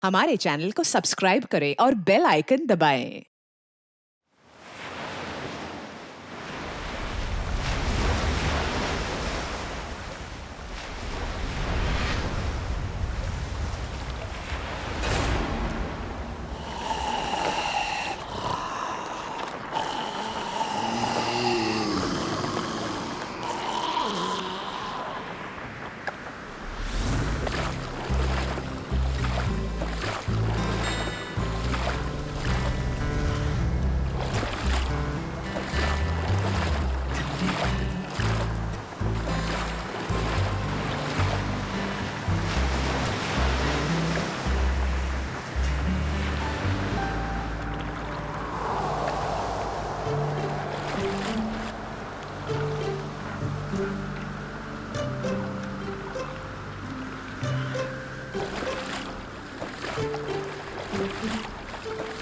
हमारे चैनल को सब्सक्राइब करें और बेल आइकन दबाएं।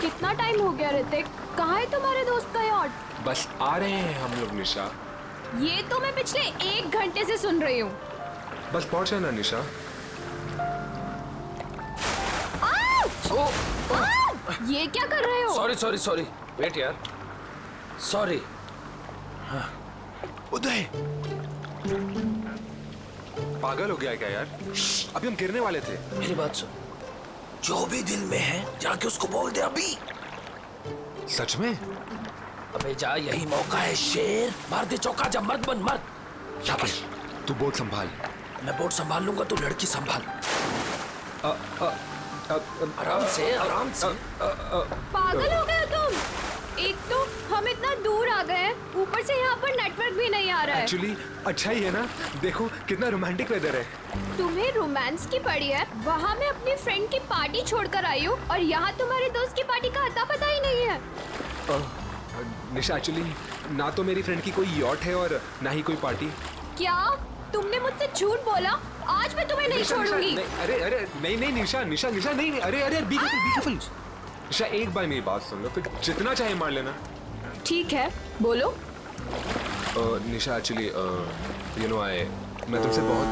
कितना टाइम हो गया ऋतिक? कहाँ है तुम्हारे दोस्त का यॉट? बस आ रहे हैं हम लोग निशा। ये तो मैं पिछले 1 घंटे से सुन रही हूँ। बस पहुंचे ना निशा। ये क्या कर रहे हो? सॉरी सॉरी सॉरी, वेट यार, सॉरी। उदय पागल हो गया है क्या यार? अभी हम गिरने वाले थे। मेरी बात सुन, जो भी दिल में है जाके उसको बोल दे अभी। सच में? अबे जा, यही मौका है शेर। मार दे चौका, जब मर्द बन मर्द। शाबाश, तू बोट संभाल। मैं बोट संभाल लूंगा, तू लड़की संभाल। आराम से आराम से। पागल हो गए हो तुम? एक तो हम इतना दूर आ गए हैं, ऊपर से यहाँ पर नेटवर्क भी नहीं आ रहा है। एक्चुअली अच्छा ही है ना, देखो कितना रोमांटिक वेदर है। तुम्हें रोमांस की पड़ी है? वहाँ मैं अपनी फ्रेंड की पार्टी छोड़कर आई हूँ और यहाँ तुम्हारे दोस्त की पार्टी का अता पता ही नहीं है। निशा एक्चुअली ना तो मेरी फ्रेंड की कोई यॉट है और ना ही कोई पार्टी। क्या तुमने मुझसे झूठ बोला? आज मैं तुम्हें नहीं छोड़ूंगी। अरे अरे नहीं नहीं निशा निशा निशा नहीं, अरे अरे बी केयरफुल निशा, एक बार मेरी बात सुन लो, फिर जितना चाहे मार लेना। ठीक है, बोलो। निशा एक्चुअली यू नो मैं तुमसे बहुत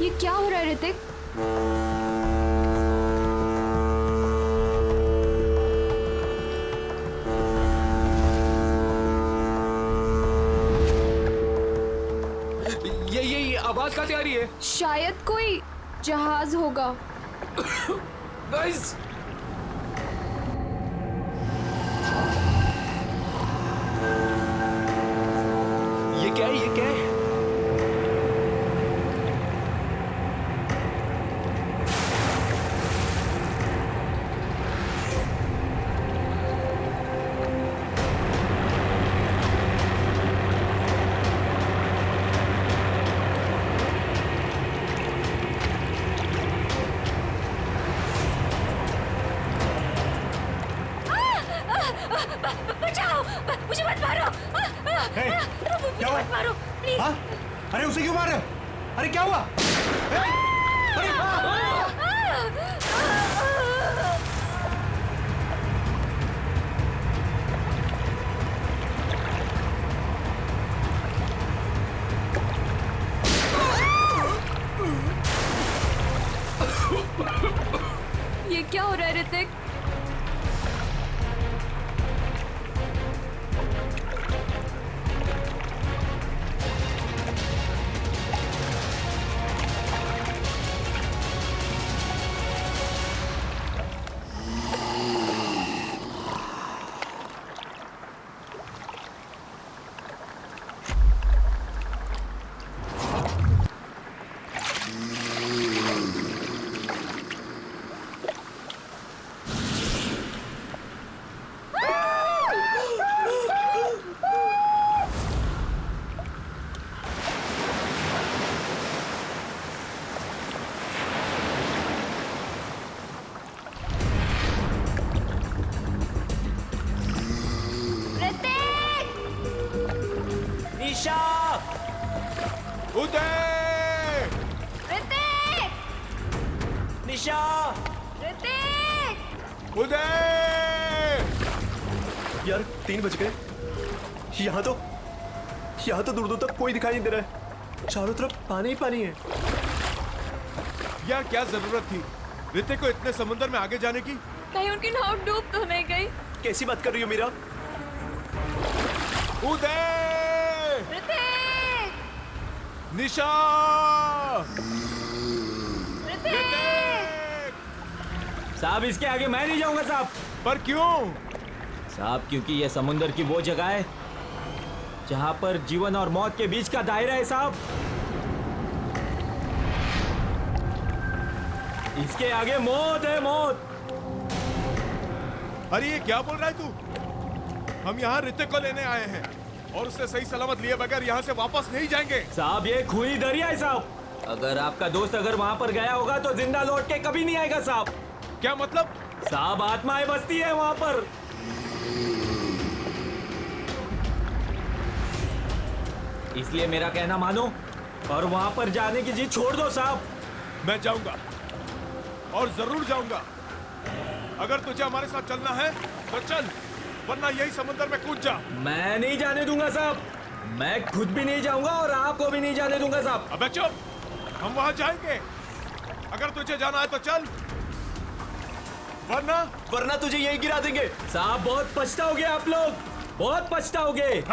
ये क्या हो रहा है ऋतिक? ये आवाज कहाँ से आ रही है? शायद कोई जहाज होगा। गाइस, ये क्या है? ये क्या है? बचाओ, मुझे मत मारो। क्या हुआ? मत मारो प्लीज। हाँ? अरे उसे क्यों मार रहे हो? अरे क्या हुआ? ये क्या हो रहा है ऋतिक? निशा, उदय! ऋतिक! निशा, ऋतिक! उदय! यार 3 बज गए। यहाँ तो दूर दूर तक कोई दिखाई नहीं दे रहा है। चारों तरफ पानी ही पानी है। यार क्या जरूरत थी ऋतिक को इतने समुद्र में आगे जाने की? कहीं उनकी नाव डूब तो नहीं गई? कैसी बात कर रही हो मीरा? उदय! ऋतिक! निशा! ऋतिक! साहब इसके आगे मैं नहीं जाऊंगा साहब। पर क्यों? साहब क्योंकि ये समुंदर की वो जगह है जहां पर जीवन और मौत के बीच का दायरा है साहब। इसके आगे मौत है, मौत। अरे ये क्या बोल रहा है तू? हम यहाँ ऋतिक को लेने आए हैं और उससे सही सलामत लिए बगैर यहाँ से वापस नहीं जाएंगे। साहब ये खूनी दरिया है साहब। अगर आपका दोस्त अगर वहां पर गया होगा तो जिंदा लौट के कभी नहीं आएगा साहब। क्या मतलब? साहब आत्माएं बसती है वहां पर। इसलिए मेरा कहना मानो और वहां पर जाने की जिद छोड़ दो साहब। मैं जाऊंगा और जरूर जाऊंगा। अगर तुझे हमारे साथ चलना है तो चल, वरना यही समुद्र में कूद जा। मैं नहीं जाने दूंगा साहब। मैं खुद भी नहीं जाऊंगा और आपको भी नहीं जाने दूंगा साहब। अबे चुप, हम वहां जाएंगे। अगर तुझे जाना है तो चल, वरना तुझे यही गिरा देंगे। साहब बहुत पछताओगे आप लोग, बहुत पछताओगे।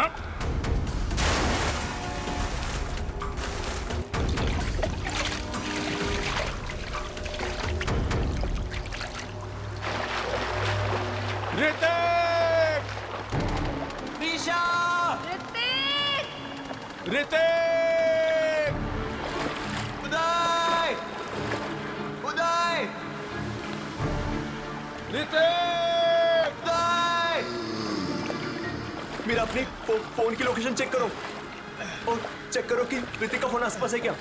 ऋतिक! निशा! ऋतिक! उदय! उदय! ऋतिक! उदय! मेरा अपनी फोन की लोकेशन चेक करो और चेक करो कि ऋतिक का फोन आसपास है क्या।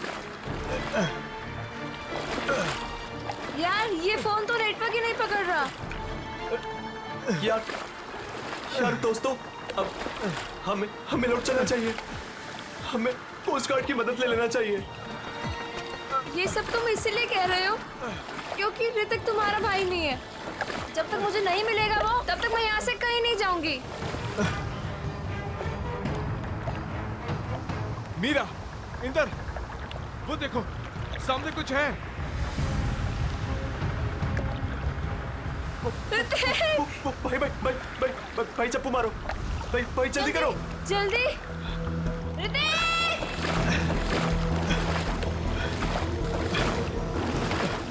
यार ये फोन तो नेटवर्क ही नहीं पकड़ रहा। यार दोस्तों, अब हमें लौट चलना चाहिए। हमें कोस्ट गार्ड की मदद ले लेना चाहिए। ये सब तुम इसीलिए कह रहे हो क्योंकि ऋतिक तुम्हारा भाई नहीं है। जब तक मुझे नहीं मिलेगा वो, तब तक मैं यहाँ से कहीं नहीं जाऊंगी। मीरा, इंदर, वो देखो सामने कुछ है। भाई चप्पू मारो। भाई जल्दी करो। जल्दी। ऋतिक!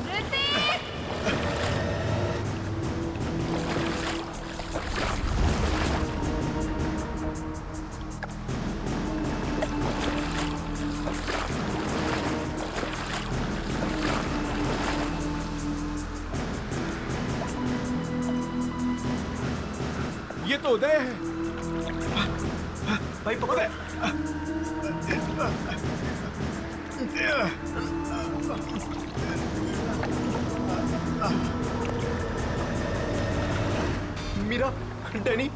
ऋतिक! ये तो उदय है। भाई पकड़ो। मीरा, डैनी,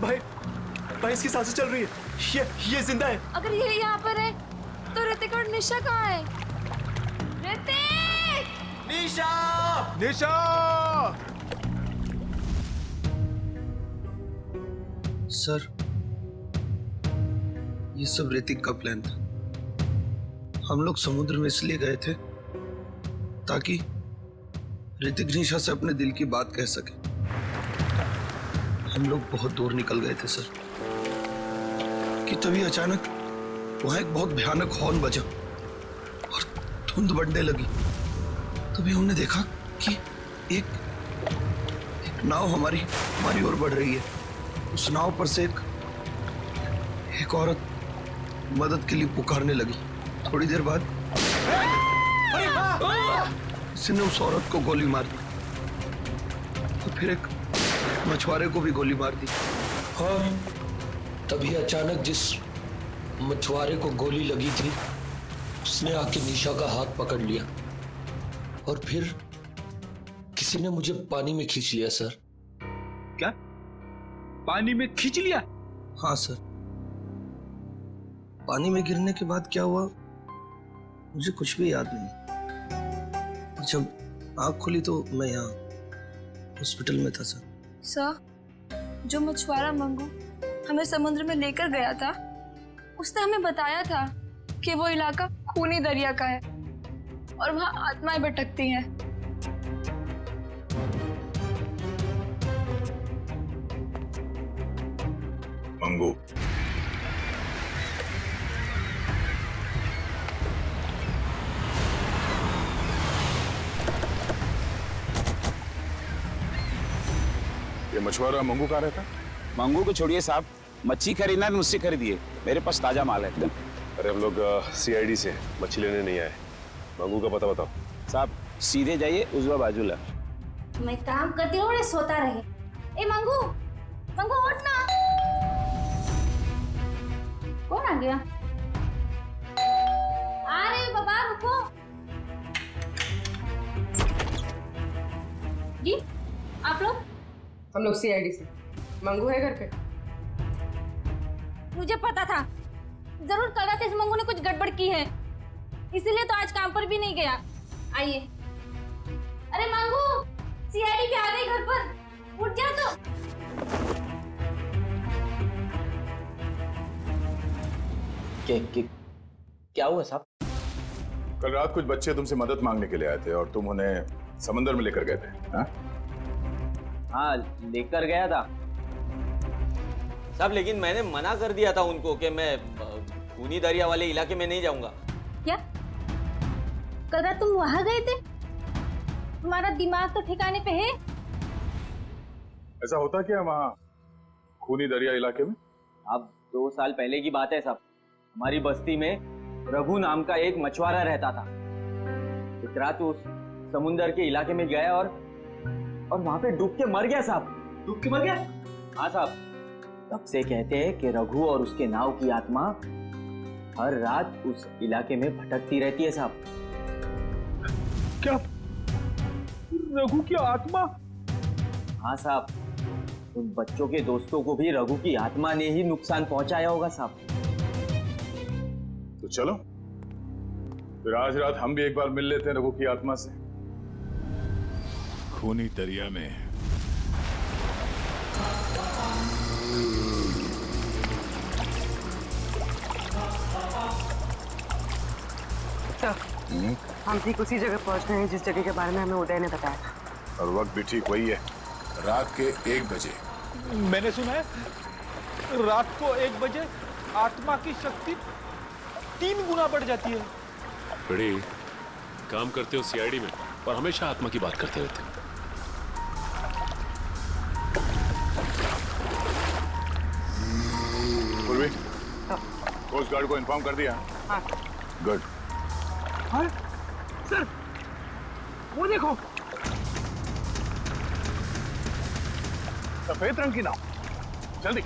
भाई इसकी सांसें चल रही है। ये जिंदा है। अगर ये यहाँ पर है तो ऋतिक और निशा कहाँ है? ऋतिक! निशा! निशा! सर, ये सब ऋतिक का प्लान था। हम लोग समुद्र में इसलिए गए थे ताकि ऋतिक निशा से अपने दिल की बात कह सके। हम लोग बहुत दूर निकल गए थे सर कि तभी अचानक वहां एक बहुत भयानक हॉर्न बजा और धुंध बढ़ने लगी। तभी हमने देखा कि एक नाव हमारी ओर बढ़ रही है। उस नाव पर से एक औरत मदद के लिए पुकारने लगी। थोड़ी देर बाद किसी ने उस औरत को गोली मार दी, तो फिर एक मछुआरे को भी गोली मार दी। और तभी अचानक जिस मछुआरे को गोली लगी थी उसने आके निशा का हाथ पकड़ लिया और फिर किसी ने मुझे पानी में खींच लिया सर। क्या? पानी में खींच लिया? हाँ सर। पानी में गिरने के बाद क्या हुआ मुझे कुछ भी याद नहीं। जब आँख खुली तो मैं यहाँ हॉस्पिटल में था सर। सर, जो मछुआरा मंगू हमें समुद्र में लेकर गया था, उसने हमें बताया था कि वो इलाका खूनी दरिया का है और वहां आत्माएं भटकती हैं। मंगू, ये मछुआरा मंगू कहाँ रहता? मंगू को छोड़िए साहब, मच्छी खरीदना है मुझसे खरीदिए, मेरे पास ताजा माल है एकदम। अरे हम लोग सीआईडी से मछली लेने नहीं आए। मंगू का पता बताओ। साहब सीधे जाइए, उजवा बाजू ला। मैं काम करती हूँ, सोता रहे। ए मंगू, मंगू उठ ना। कौन आ गया? आ रहे हो बाबा, रुको। जी आप लोग? हम लोग सीआईडी से। मंगू है घर पे? मुझे पता था, जरूर कल रात इस मंगू ने कुछ गड़बड़ की है, इसीलिए तो आज काम पर भी नहीं गया। आइए। अरे मंगू, सीआईडी पे आ गई घर पर, उठ जा तो। क्या हुआ साहब? कल रात कुछ बच्चे तुमसे मदद मांगने के लिए आए थे और तुम उन्हें समंदर में लेकर गए थे। हाँ लेकर गया था साहब, लेकिन मैंने मना कर दिया था उनको कि मैं खूनी दरिया वाले इलाके में नहीं जाऊंगा। क्या कल रात तुम वहां गए थे? तुम्हारा दिमाग तो ठिकाने पे है? ऐसा होता क्या वहाँ खूनी दरिया इलाके में? अब 2 साल पहले की बात है साहब, हमारी बस्ती में रघु नाम का एक मछुआरा रहता था। एक रात उस समुंदर के इलाके में गया और वहां पे डूब के मर गया साहब। डूब के मर गया? हाँ साहब, तब से कहते हैं कि रघु और उसके नाव की आत्मा हर रात उस इलाके में भटकती रहती है साहब। क्या रघु की आत्मा? हाँ साहब, उन बच्चों के दोस्तों को भी रघु की आत्मा ने ही नुकसान पहुंचाया होगा साहब। तो चलो फिर आज रात हम भी एक बार मिल लेते हैं रघु की आत्मा से। खूनी दरिया में हम ठीक उसी जगह पहुंच गए हैं जिस जगह के बारे में हमें उदय ने बताया था। और वक्त भी ठीक वही है, रात के 1 बजे। मैंने सुना है रात को 1 बजे आत्मा की शक्ति 3 गुना बढ़ जाती है। बड़े काम करते हो सीआईडी में और हमेशा आत्मा की बात करते रहते हो। पूर्वी, कोस्ट गार्ड को इन्फॉर्म कर दिया? हाँ। गुड। हाँ? सर, वो देखो, सफेद रंग की नाव, जल्दी।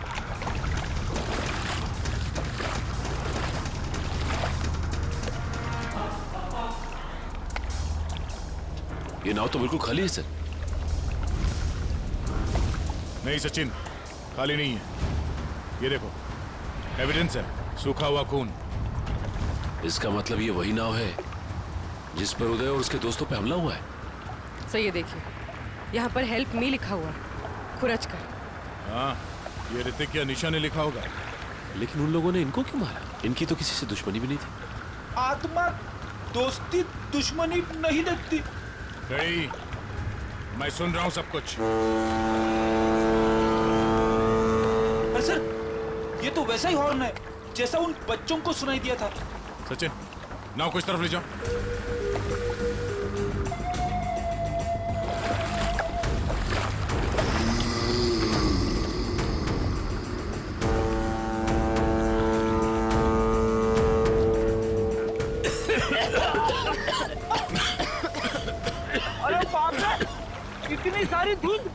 ये नाव तो बिल्कुल खाली है सर। नहीं सचिन, खाली नहीं है। ये देखो, एविडेंस है, सूखा हुआ खून। इसका मतलब ये वही नाव है जिस पर उदय और उसके दोस्तों पे हमला हुआ है। सही है, देखिए यहाँ पर हेल्प मी लिखा हुआ है, खुरच कर। हाँ, ये ऋतिक या निशा ने लिखा होगा। लेकिन उन लोगों ने इनको क्यों मारा? इनकी तो किसी से दुश्मनी भी नहीं थी। आत्मा दोस्ती दुश्मनी नहीं देखती। गई, मैं सुन रहा हूं सब कुछ। अरे सर, ये तो वैसा ही हॉर्न है जैसा उन बच्चों को सुनाई दिया था। सचिन, नाव को इस तरफ ले जाओ। अरे बाप रे, इतनी सारी धुंध।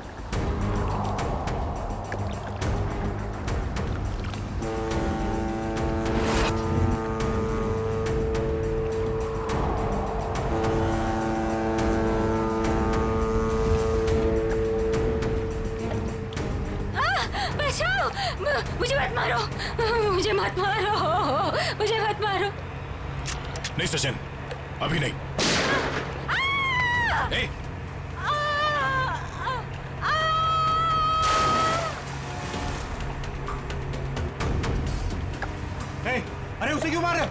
बचाओ, मुझे मत मारो, मुझे मत मारो, मुझे मत मारो। नहीं सचिन, अभी नहीं। उसे क्यों मार रहे हो?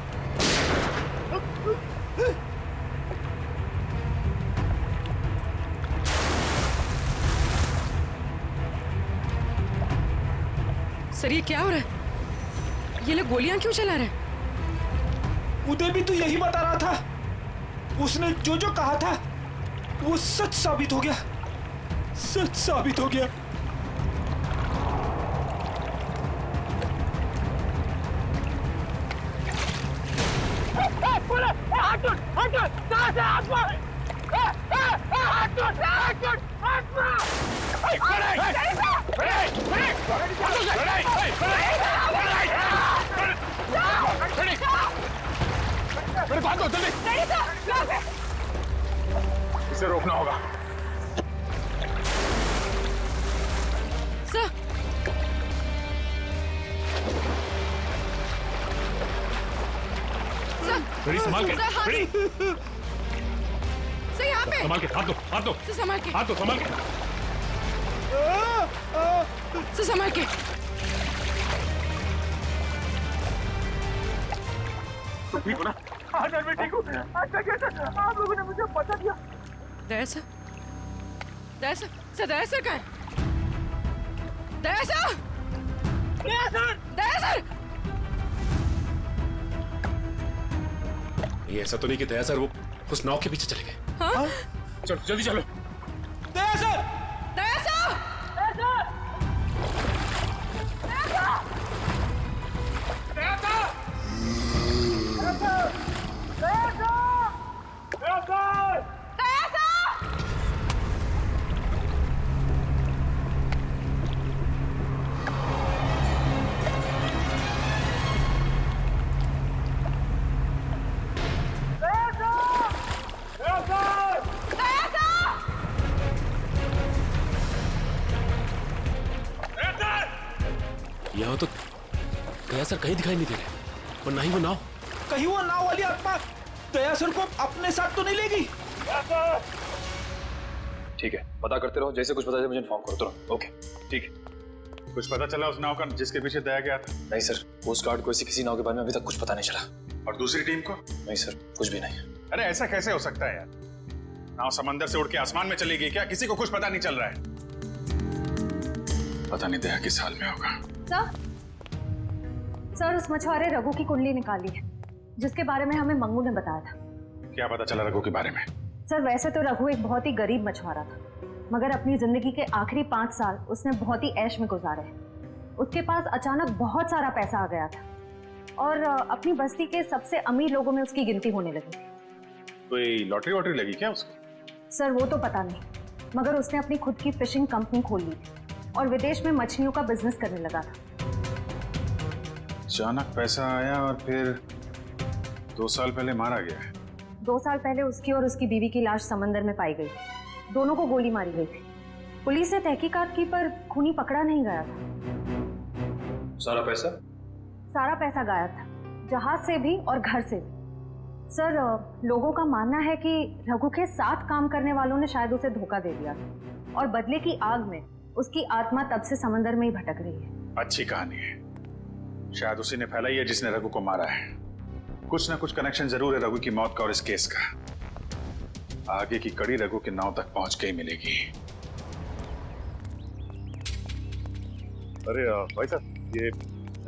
सर ये क्या हो रहा है? ये लोग गोलियां क्यों चला रहे हैं? उदय भी तो यही बता रहा था। उसने जो जो कहा था वो सच साबित हो गया, सच साबित हो गया। इसे रोकना होगा। सर बड़ी संभाल के, बड़ी सर यहाँ पे संभाल के, हाथ दो, हाथ दो, सर संभाल के, हाथ दो, संभाल के। सर संभाल के। तुम ठीक हो ना? हाँ सर मैं ठीक हूँ। अच्छा कैसे आप लोगों ने मुझे बता दिया? दया सर, दया सर, सर दया सर कहाँ है? दया सर, दया सर, दया सर। ये ऐसा तो नहीं कि दया सर वो उस नाव के पीछे चले गए? हाँ? चलो जल्दी चलो। दया सर, दया सर, दया सर, दया सर, दया सर, दया सर, दया सर, दया सर, दया सर। यहाँ तो दया सर कहीं दिखाई नहीं दे रहे और ना ही वो नाव। कहीं वो नाव वाली आत्मा दया सर को अपने साथ तो नहीं लेगी? ठीक है, पता करते रहो, जैसे कुछ पता चले मुझे इन्फॉर्म करो तुरंत। ओके ठीक है। कुछ पता चला उस नाव का जिसके पीछे दया गया था? नहीं सर, कोस्ट गार्ड को ऐसी किसी नाव के बारे में अभी तक कुछ पता नहीं चला। और दूसरी टीम को? नहीं सर, कुछ भी नहीं। अरे ऐसा कैसे हो सकता है यार? नाव समंदर से उड़ के आसमान में चली गई क्या? किसी को कुछ पता नहीं चल रहा है। पता नहीं दया किस हाल में होगा। सर उस मछुआरे रघु की कुंडली निकाली है जिसके बारे में हमें मंगू ने बताया था। क्या पता चला रघु के बारे में? सर वैसे तो रघु एक बहुत ही गरीब मछुआरा था, मगर अपनी जिंदगी के आखिरी 5 साल उसने बहुत ही ऐश में गुजारे हैं। उसके पास अचानक बहुत सारा पैसा आ गया था और अपनी बस्ती के सबसे अमीर लोगों में उसकी गिनती होने लगी। कोई लॉटरी वॉटरी लगी क्या उसको? सर वो तो पता नहीं, मगर उसने अपनी खुद की फिशिंग कंपनी खोल ली थी और विदेश में मछलियों का बिजनेस करने लगा था। अचानक पैसा आया और फिर 2 साल पहले मारा गया है। 2 साल पहले उसकी और उसकी बीवी की लाश समंदर में पाई गई। दोनों को गोली मारी गई थी। पुलिस ने तहकीकात की पर खूनी पकड़ा नहीं गया था। सारा पैसा? सारा पैसा गायब था, जहाज से भी और घर से भी। सर लोगों का मानना है कि रघु के साथ काम करने वालों ने शायद उसे धोखा दे दिया था और बदले की आग में उसकी आत्मा तब से समंदर में ही भटक रही है। अच्छी कहानी है। शायद उसी ने फैलाई है जिसने रघु को मारा है। कुछ ना कुछ कनेक्शन जरूर है रघु की मौत का और इस केस का। आगे की कड़ी रघु के नाव तक पहुंच के ही मिलेगी। अरे भाई साहब, ये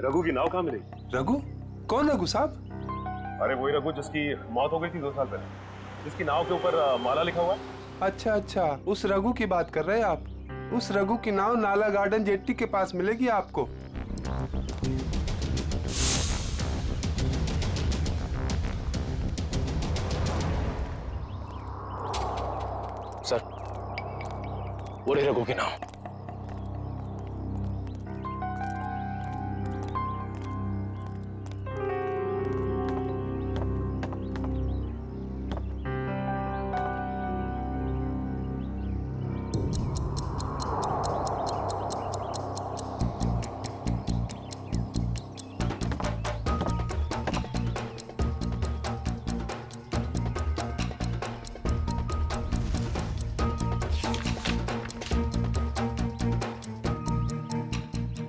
रघु की नाव कहाँ मिलेगी? रघु? कौन रघु साहब? अरे वही रघु जिसकी मौत हो गई थी 2 साल पहले, जिसकी नाव के ऊपर माला लिखा हुआ है। अच्छा अच्छा, उस रघु की बात कर रहे हैं आप। उस रघु की नाव नाला गार्डन जेट्टी के पास मिलेगी आपको। सर वो रही रघु की नाव।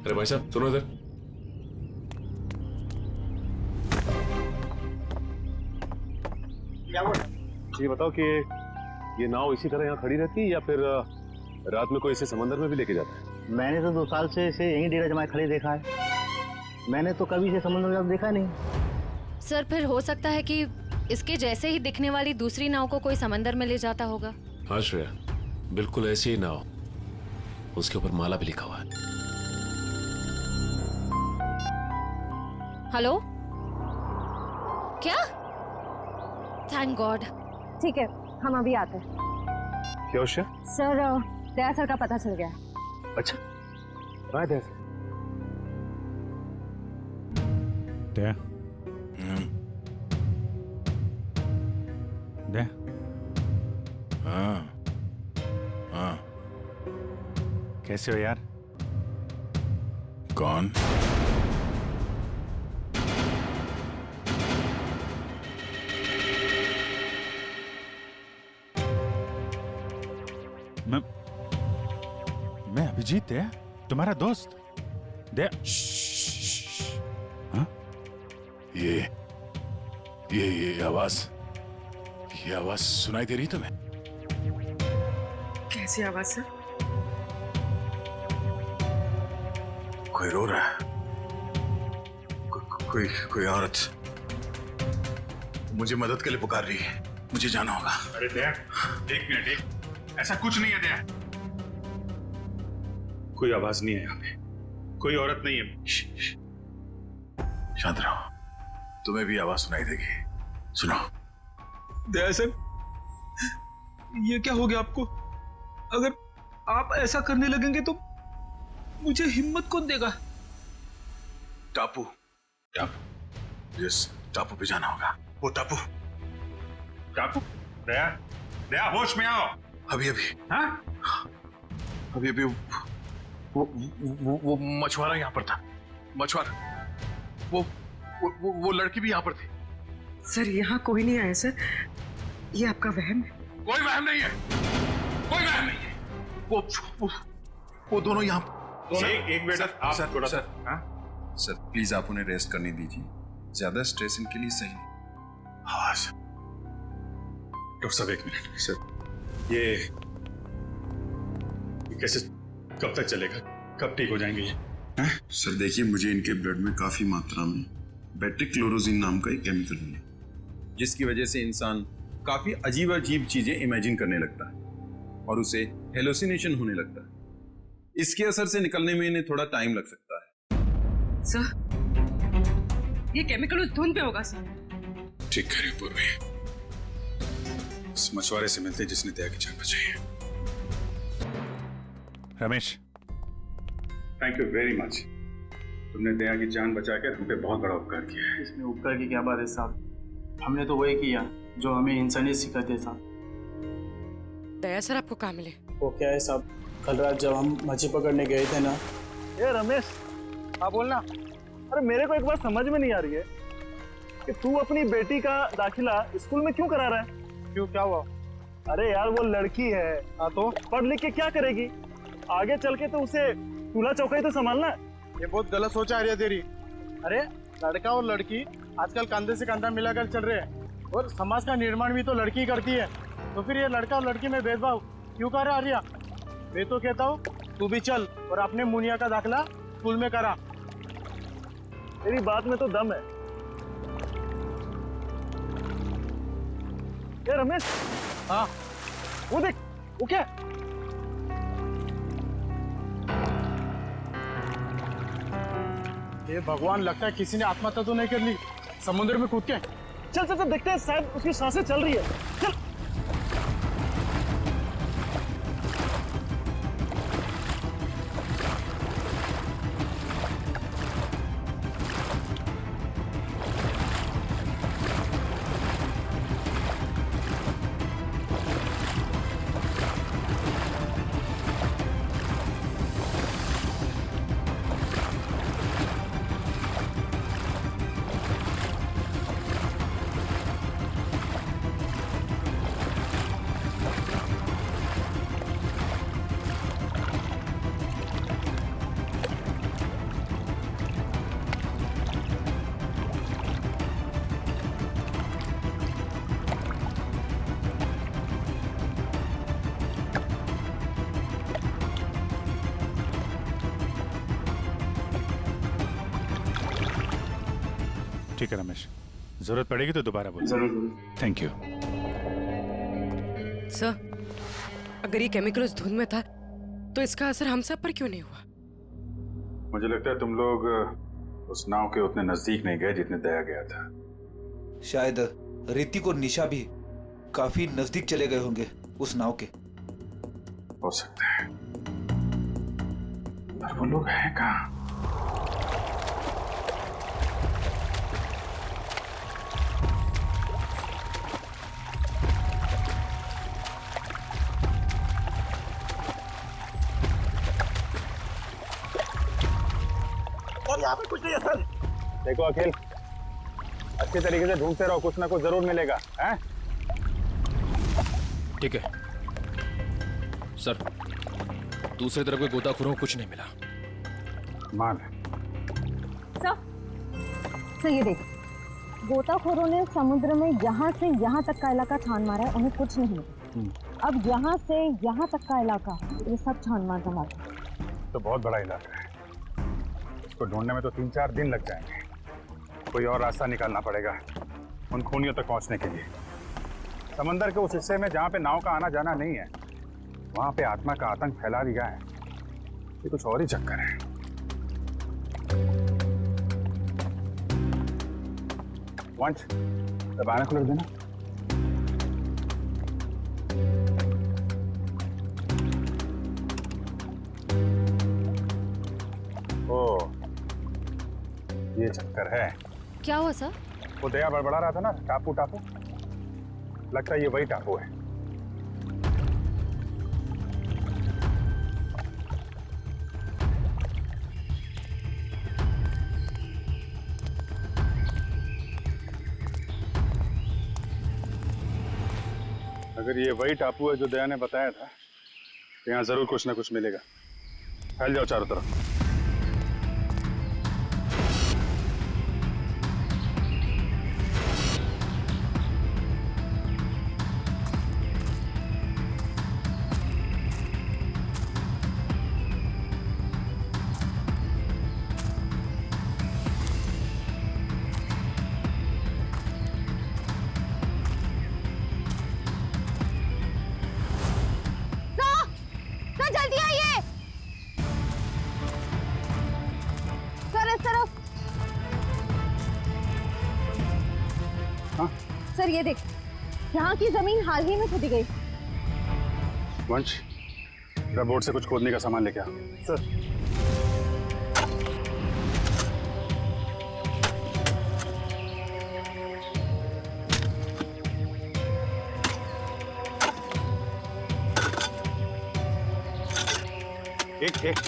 अरे भाई साहब सुनो इधर। क्या हुआ? ये बताओ कि ये नाव इसी तरह यहाँ खड़ी रहती है या फिर रात में कोई इसे समंदर में भी लेके जाता है? मैंने तो 2 साल से इसे यहीं डेरा जमाए खड़े देखा है। मैंने तो कभी इसे समुद्र में देखा नहीं। सर फिर हो सकता है कि इसके जैसे ही दिखने वाली दूसरी नाव को कोई समंदर में ले जाता होगा। हाँ श्रेया, बिल्कुल ऐसी ही नाव, उसके ऊपर माला भी लिखा हुआ है। हेलो, क्या? Thank God. ठीक है, हम अभी आते हैं। क्या उषा? सर दया सर का पता चल गया। अच्छा, कहाँ है दया सर? दया, दया, हाँ हाँ, कैसे हो यार? कौन? मैं अभिजीत है, तुम्हारा दोस्त। दया, हाँ? ये आवाज सुनाई दे रही तुम्हें? कैसी आवाज सर? कोई रो रहा है, कोई औरत मुझे मदद के लिए पुकार रही है, मुझे जाना होगा। अरे दया, 1 मिनट, ऐसा कुछ नहीं है दया। कोई आवाज नहीं है यहाँ पे, कोई औरत नहीं है। शांत रहो, तुम्हें भी आवाज सुनाई देगी, सुनो। दया सर, ये क्या हो गया आपको? अगर आप ऐसा करने लगेंगे तो मुझे हिम्मत कौन देगा? टापू जिस टापू पे जाना होगा, वो टापू। दया होश में आओ। अभी हाँ? अभी वो मछुआरा यहाँ पर था, मछुआरा। वो लड़की भी यहाँ पर थी। सर यहाँ कोई नहीं आया सर, ये आपका वहम है। कोई वहम नहीं है, कोई वहम नहीं है। वो दोनों यहाँ। एक मिनट, आप थोड़ा सा। सर प्लीज आप उन्हें रेस्ट करने दीजिए, ज्यादा स्ट्रेस इनके लिए सही नहीं। हाँ सर। डॉक्टर साहब 1 मिनट। सर ये कैसे, कब तक चलेगा, कब ठीक हो जाएंगे ये? सर देखिए, मुझे इनके ब्लड में काफी मात्रा में बेट्रिक्लोरोजिन नाम का एक केमिकल मिला, जिसकी वजह से इंसान काफी अजीब अजीब चीजें इमेजिन करने लगता है और उसे हेलुसिनेशन होने लगता है। इसके असर से निकलने में इन्हें थोड़ा टाइम लग सकता है। सर ये केमिकल उस धुंध पे होगा सर। ठीक कह रही पूर्वी, इस मछुआरे से मिलते जिसने दया की जान बचाई है। Ramesh, thank you very much. तुमने दया की जान बचाकर हम पे बहुत बड़ा उपकार किया है। इसमें उपकार की क्या बात है साहब, हमने तो वही किया जो हमें इंसानियत सिखाते साहब। दया सर आपको कहाँ मिले? वो क्या है साहब, कल रात जब हम मछली पकड़ने गए थे ना। ए रमेश, हाँ बोलना। अरे मेरे को एक बात समझ में नहीं आ रही है कि तू अपनी बेटी का दाखिला स्कूल में क्यों करा रहा है? क्यों, क्या हुआ? अरे यार वो लड़की है, हाँ तो पढ़ लिख के क्या करेगी? आगे चल के तो उसे चूल्हा चौका तो संभालना है। ये बहुत गलत सोच आ रही है तेरी। अरे लड़का और लड़की आजकल कंधे से कंधा मिलाकर चल रहे हैं और समाज का निर्माण भी तो लड़की करती है, तो फिर ये लड़का और लड़की में भेदभाव क्यों कर रहा है आर्या? मैं तो कहता हूँ तू भी चल और अपने मुनिया का दाखिला स्कूल में करा। तेरी बात में तो दम है। ए रमेश, हाँ वो देख, वो क्या? ये भगवान, लगता है किसी ने आत्महत्या तो नहीं कर ली समुद्र में कूद के। चल चल चल देखते हैं, शायद उसकी सांसें चल रही है। चल। ठीक है रमेश, जरूरत पड़ेगी तो दोबारा बोल। जरूर। Thank you. सर, अगर ये केमिकल उस धुंध में था तो इसका असर हम सब पर क्यों नहीं हुआ? मुझे लगता है तुम लोग उस नाव के उतने नजदीक नहीं गए जितने दया गया था। शायद ऋतिक और निशा भी काफी नजदीक चले गए होंगे उस नाव के। हो सकता है, पर वो लोग हैं कहाँ? और यहाँ पे कुछ नहीं है सर। देखो अखिल, अच्छे तरीके से ढूंढते रहो, कुछ ना कुछ जरूर मिलेगा। हैं? ठीक है सर, दूसरी तरफ के गोताखोरों को कुछ नहीं मिला। मान सर ये देख, गोताखोरों ने समुद्र में यहाँ से यहाँ तक का इलाका छान मारा है, उन्हें कुछ नहीं मिला। अब यहाँ से यहाँ तक का इलाका, ये सब छान मार दमार। तो बहुत बड़ा इलाका है, इसको ढूंढने में तो 3-4 दिन लग जाएंगे। कोई और रास्ता निकालना पड़ेगा उन खूनियों तक पहुंचने के लिए। समंदर के उस हिस्से में जहाँ पे नाव का आना जाना नहीं है, वहां पे आत्मा का आतंक फैला दिया है। ये कुछ और ही चक्कर है। वंश, दबाना खुल देना। ओ, ये चक्कर है। क्या हुआ सर? वो दया बड़बड़ा रहा था ना, टापू टापू, लगता है ये वही टापू है। अगर ये वही टापू है जो दया ने बताया था, तो यहाँ जरूर कुछ ना कुछ मिलेगा। फैल जाओ चारों तरफ। जल्दी आइए सर। इस तरफ सर, ये देख, यहाँ की जमीन हाल ही में खुदी गई। वंश, बोट से कुछ खोदने का सामान लेके आ। सर।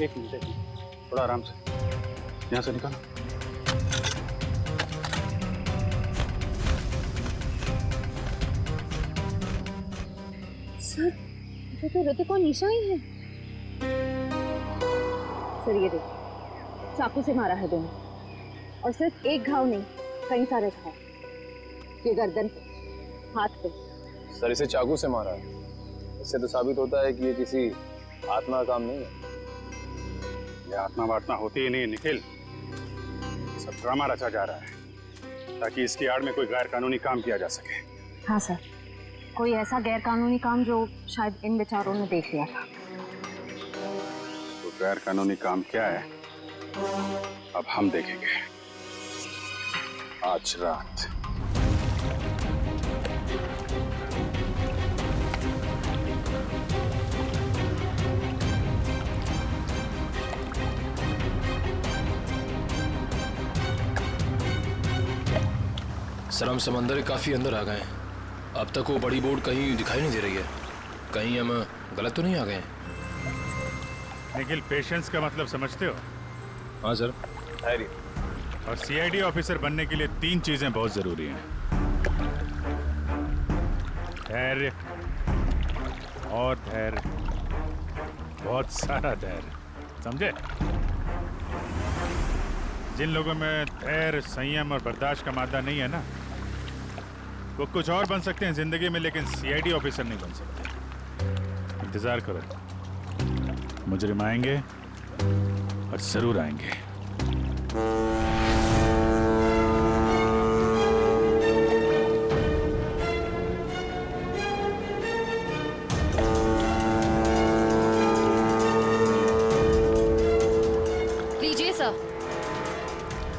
एक मिनट, थोड़ा आराम से, यहाँ से निकालो। सर, ये तो ऋतिक और निशा ही है। सर ये देख, चाकू से मारा है दोनों, और सिर्फ एक घाव नहीं, कई सारे घाव। ये गर्दन पे, हाथ पे। सर, इसे चाकू से मारा है, इससे तो साबित होता है कि ये किसी आत्मा का काम नहीं है। ये आत्मा वात्मा होती ही नहीं निखिल, सब ड्रामा रचा जा रहा है ताकि इसकी आड़ में कोई गैर कानूनी काम किया जा सके। हाँ सर, कोई ऐसा गैर कानूनी काम जो शायद इन बेचारों ने देख लिया था। तो गैर कानूनी काम क्या है, अब हम देखेंगे आज रात। सर, हम समंदर के काफी अंदर आ गए हैं। अब तक वो बड़ी बोट कहीं दिखाई नहीं दे रही है। कहीं हम गलत तो नहीं आ गए हैं? निखिल, पेशेंस का मतलब समझते हो? हाँ सर। धैर्य। और सीआईडी ऑफिसर बनने के लिए 3 चीजें बहुत जरूरी हैं। धैर्य और धैर्य, बहुत सारा धैर्य, समझे? जिन लोगों में धैर्य, संयम और बर्दाश्त का मादा नहीं है ना, वो कुछ और बन सकते हैं जिंदगी में, लेकिन सीआईडी ऑफिसर नहीं बन सकते। इंतजार करो, मुजरिम आएंगे और जरूर आएंगे।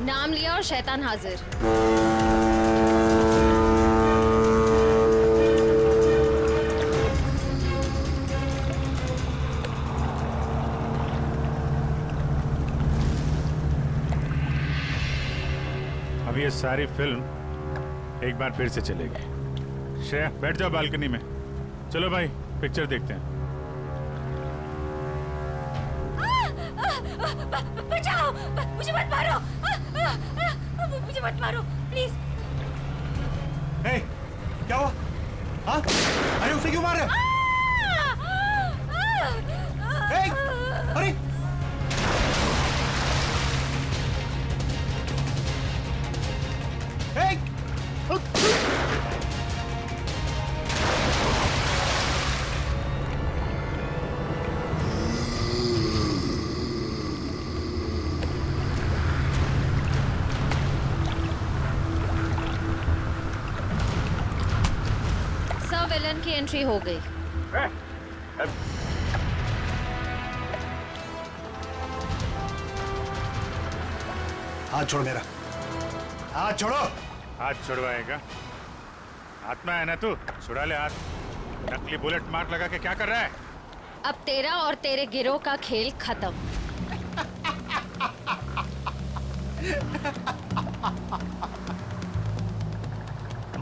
नाम लिया और शैतान हाजिर। अब ये सारी फिल्म एक बार फिर से चलेगी। श्रेया बैठ जाओ बालकनी में। चलो भाई पिक्चर देखते हैं। बचाओ, मुझे मत मारो, मुझे मत मारो प्लीज। हे, क्या हुआ? हाँ? अरे उसे क्यों मार रहे? हे, अरे हे, विलन की एंट्री हो गई। हाथ छोड़ मेरा, हाथ छोड़ो। हाथ छुड़वाएगा? आत्मा है ना तू, छुड़ा ले हाथ। नकली बुलेट मार्क लगा के क्या कर रहा है? अब तेरा और तेरे गिरोह का खेल खत्म।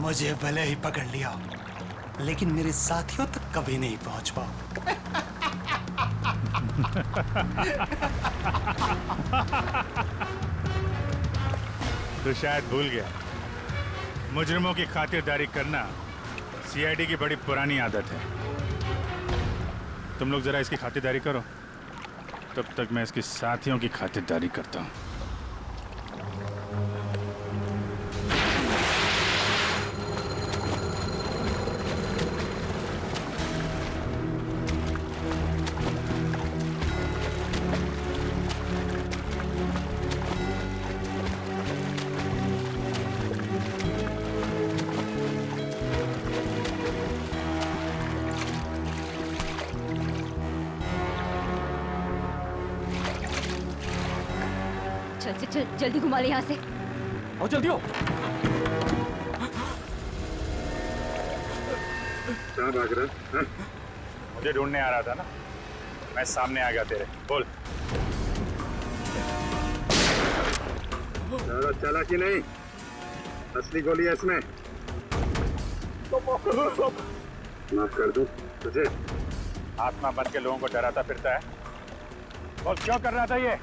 मुझे भले ही पकड़ लिया, लेकिन मेरे साथियों तक कभी नहीं पहुंच पाओ। तो शायद भूल गया, मुजरिमों की खातिरदारी करना सीआईडी की बड़ी पुरानी आदत है। तुम लोग जरा इसकी खातिरदारी करो, तब तक मैं इसके साथियों की खातिरदारी करता हूँ। चल जल्दी घुमा ले यहाँ से। आओ जल्दी हो। कहाँ भाग रहा है? मुझे ढूंढने आ रहा था ना, मैं सामने आ गया तेरे। बोल। ज्यादा चालाकी नहीं, असली गोली है इसमें। माफ कर दूं तुझे? आत्मा बन के लोगों को डराता फिरता है। बोल क्यों कर रहा था ये?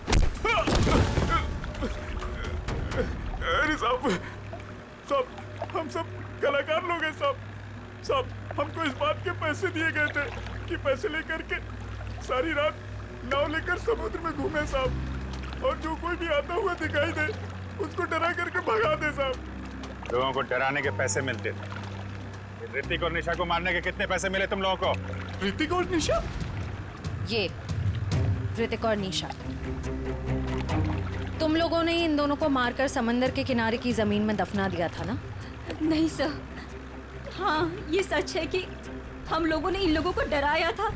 अरे साहब, हम सब कलाकार लोग हैं साहब। हमको इस बात के पैसे दिए गए थे कि पैसे लेकर के सारी रात नाव लेकर समुद्र में घूमे साहब, और जो कोई भी आता हुआ दिखाई दे उसको डरा करके भगा दे साहब। लोगों को डराने के पैसे मिलते थे। ऋतिक और निशा को मारने के कितने पैसे मिले तुम लोगों को? ऋतिक और निशा? ये ऋतिक और निशा, तुम लोगों ने इन दोनों को मारकर समंदर के किनारे की जमीन में दफना दिया था ना? नहीं सर, हाँ ये सच है कि हम लोगों ने इन लोगों को डराया था,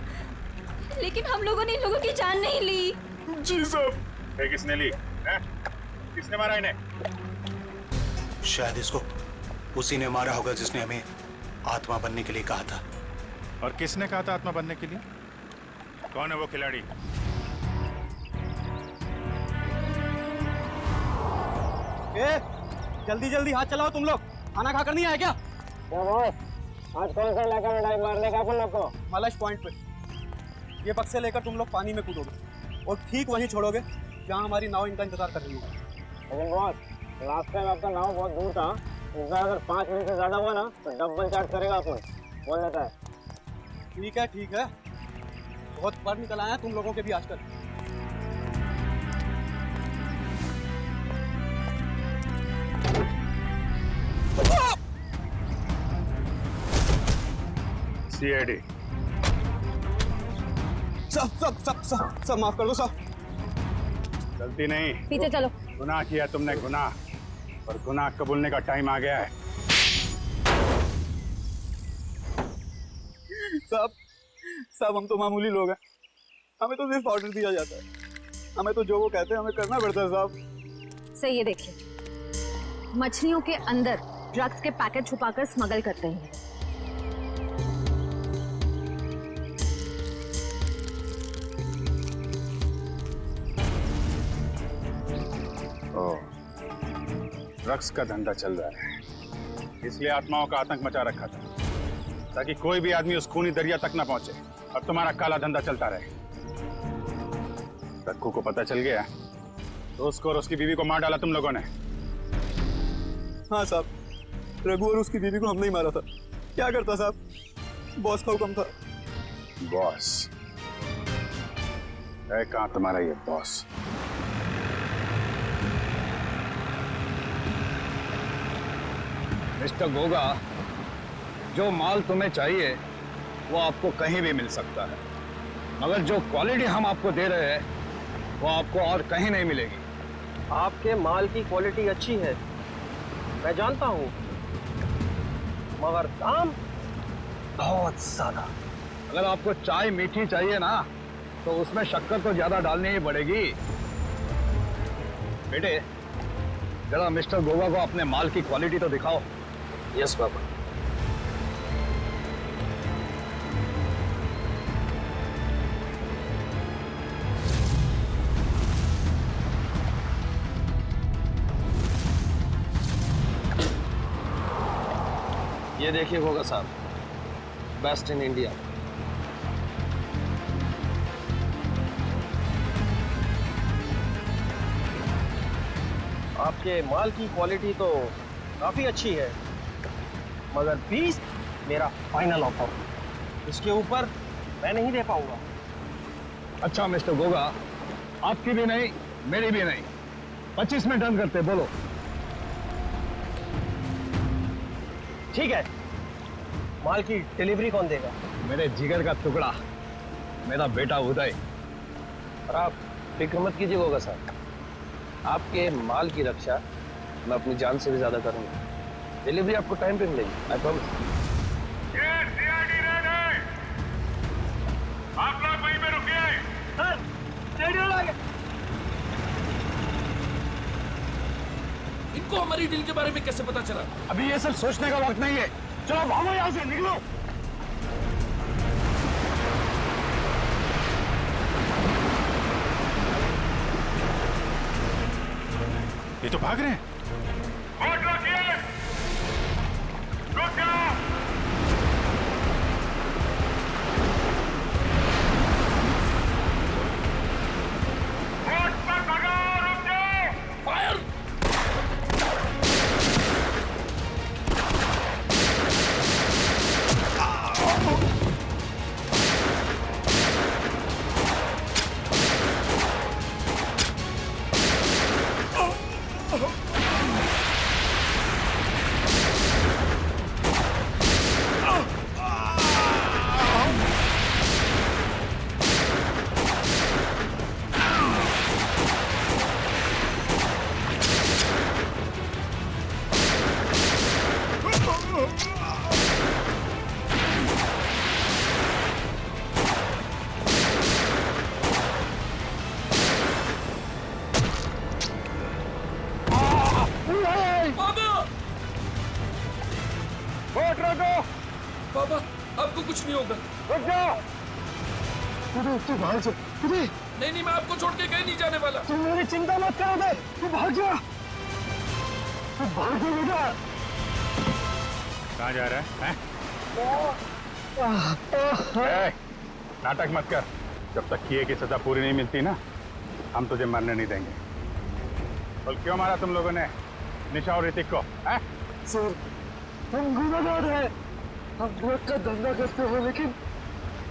लेकिन हम लोगों ने इन लोगों की जान नहीं ली। जी साहब। किसने ली है? किसने मारा इन्हें? शायद इसको उसी ने मारा होगा जिसने हमें आत्मा बनने के लिए कहा था। और किसने कहा था आत्मा बनने के लिए? कौन है वो खिलाड़ी? जल्दी जल्दी हाथ चलाओ तुम लोग, खाना खाकर नहीं आए क्या? आज कौन सा इलाका में डाइव मारने का अपन लोग को? मलश पॉइंट पे। ये बक्से लेकर तुम लोग पानी में कूदोगे और ठीक वहीं छोड़ोगे जहाँ हमारी नाव इनका इंतजार कर रही होगी। लेकिन बॉस, लास्ट टाइम आपका नाव बहुत दूर था, इस बार अगर 5 मिनट से ज्यादा हुआ ना तो डबल चार्ज करेगा अपन, बोल देता है। ठीक है, बहुत बार निकल आया तुम लोगों के भी आजकल। सीआईडी। सब माफ कर दो साहब। गलती नहीं, पीछे चलो। गुनाह किया तुमने, गुनाह, और गुनाह कबूलने का टाइम आ गया है। साहब हम तो मामूली लोग हैं, हमें तो सिर्फ ऑर्डर दिया जाता है, हमें तो जो वो कहते हैं हमें करना पड़ता है साहब। सर ये देखिए, मछलियों के अंदर ड्रग्स के पैकेट छुपाकर स्मगल करते हैं। ड्रग्स का धंधा चल रहा है, इसलिए आत्माओं का आतंक मचा रखा था ताकि कोई भी आदमी उस खूनी दरिया तक न पहुंचे और तुम्हारा काला धंधा चलता रहे। रघु को पता चल गया तो उसको और उसकी बीवी को मार डाला तुम लोगों ने। हाँ साहब, रघु और उसकी बीवी को हमने ही मारा था। क्या करता साहब, बॉस का हुक्म था। बॉस है कहाँ तुम्हारा ये बॉस? मिस्टर गोगा, जो माल तुम्हें चाहिए वो आपको कहीं भी मिल सकता है, मगर जो क्वालिटी हम आपको दे रहे हैं वो आपको और कहीं नहीं मिलेगी। आपके माल की क्वालिटी अच्छी है, मैं जानता हूँ, मगर दाम बहुत ज्यादा। अगर आपको चाय मीठी चाहिए ना तो उसमें शक्कर तो ज्यादा डालनी ही पड़ेगी। बेटे, जरा मिस्टर गोगा को अपने माल की क्वालिटी तो दिखाओ। यस बाबा। ये देखिए गोगा साहब, बेस्ट इन इंडिया। आपके माल की क्वालिटी तो काफी अच्छी है, मगर 20 मेरा फाइनल ऑफर, इसके ऊपर मैं नहीं दे पाऊंगा। अच्छा मिस्टर गोगा, आपकी भी नहीं मेरी भी नहीं, 25 में डन करते, बोलो। ठीक है, माल की डिलीवरी कौन देगा? मेरे जिगर का टुकड़ा, मेरा बेटा उदय। और आप फिक्र मत कीजिए गोगा साहब, आपके माल की रक्षा मैं अपनी जान से भी ज्यादा करूंगा। डिलीवरी आपको टाइम पे मिलेगी, आई प्रॉमिस। आप लोग वहीं पे रुकिए। सर, रेडियो लगा। इनको हमारी डील के बारे में कैसे पता चला? अभी ये सब सोचने का वक्त नहीं है, चलो भागो यहाँ से, निकलो। ये तो भाग रहे हैं। बाबा, आपको कुछ नहीं होगा। रुक जाओ। तू भाग जा। नहीं, मैं आपको छोड़ के कहीं नहीं जाने वाला। तुम मेरी चिंता मत करो बे, तू भाग जा। तू भाग जा बेटा। कहाँ जा रहा है? नाटक मत कर। जब तक किए की सजा पूरी नहीं मिलती ना, हम तुझे मरने नहीं देंगे। बोल क्यों मारा तुम लोगों ने निशा और ऋतिक को? सर, हम गुनहगार हैं, हम ड्रग का धंधा करते हो, लेकिन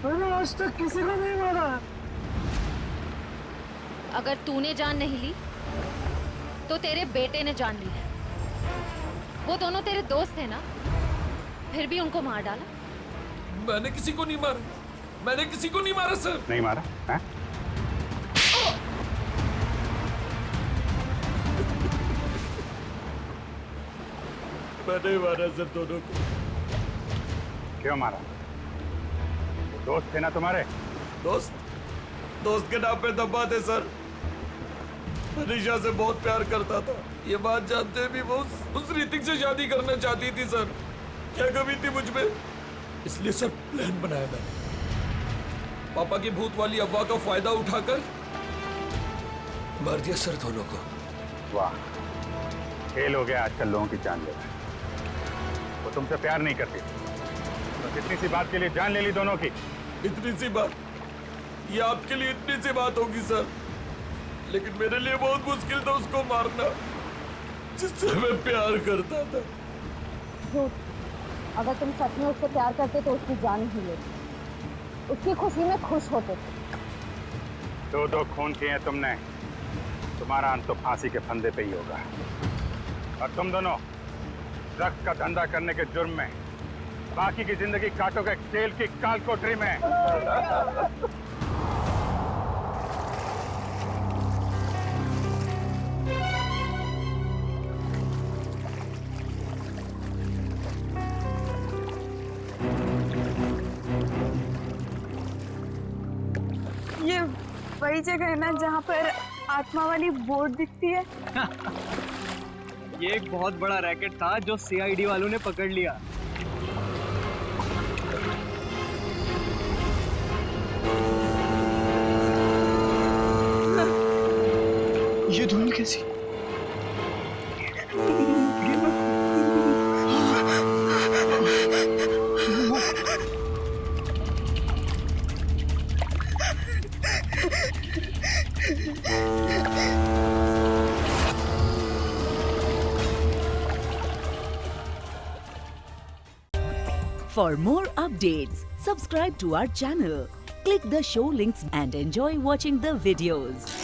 मैंने आज तक किसी को नहीं मारा। अगर तूने जान नहीं ली तो तेरे बेटे ने जान ली है। वो दोनों तेरे दोस्त थे ना, फिर भी उनको मार डाला। मैंने किसी को नहीं मारा, मैंने किसी को नहीं मारा सर। नहीं मारा है? मैंने मारा सर दोनों को। क्यों मारा? दोस्त थे ना तुम्हारे? दोस्त के नाम पे दबा थे सर। मैं निशा से बहुत प्यार करता था। ये बात जानते भी वो उस ऋतिक से शादी करना चाहती थी सर। क्या कमी थी मुझ में, इसलिए सर प्लान बनाया मैंने। पापा की भूत वाली अफवाह का फायदा उठाकर मार दिया सर दोनों को। वाह, खेल हो गया आजकल लोगों की जान लेना। वो तुमसे प्यार नहीं करती तो कितनी सी बात के लिए जान ले ली दोनों की। इतनी सी बात, ये आपके लिए इतनी सी बात होगी सर, लेकिन मेरे लिए बहुत मुश्किल था उसको मारना जिससे मैं प्यार करता था। अगर तुम सच में उससे प्यार करते तो उसकी जान ही लेते, उसकी खुशी में खुश होते। दो खून किए हैं तुमने, तुम्हारा अंत तो फांसी के फंदे पे ही होगा। और तुम दोनों ड्रग्स का धंधा करने के जुर्म में बाकी की जिंदगी काटोगे जेल की काल कोठरी में। ये वही जगह है ना जहाँ पर आत्मा वाली बोर्ड दिखती है? ये एक बहुत बड़ा रैकेट था जो सीआईडी वालों ने पकड़ लिया। ये धुन कैसी? For more updates, subscribe to our channel, click the show links and enjoy watching the videos.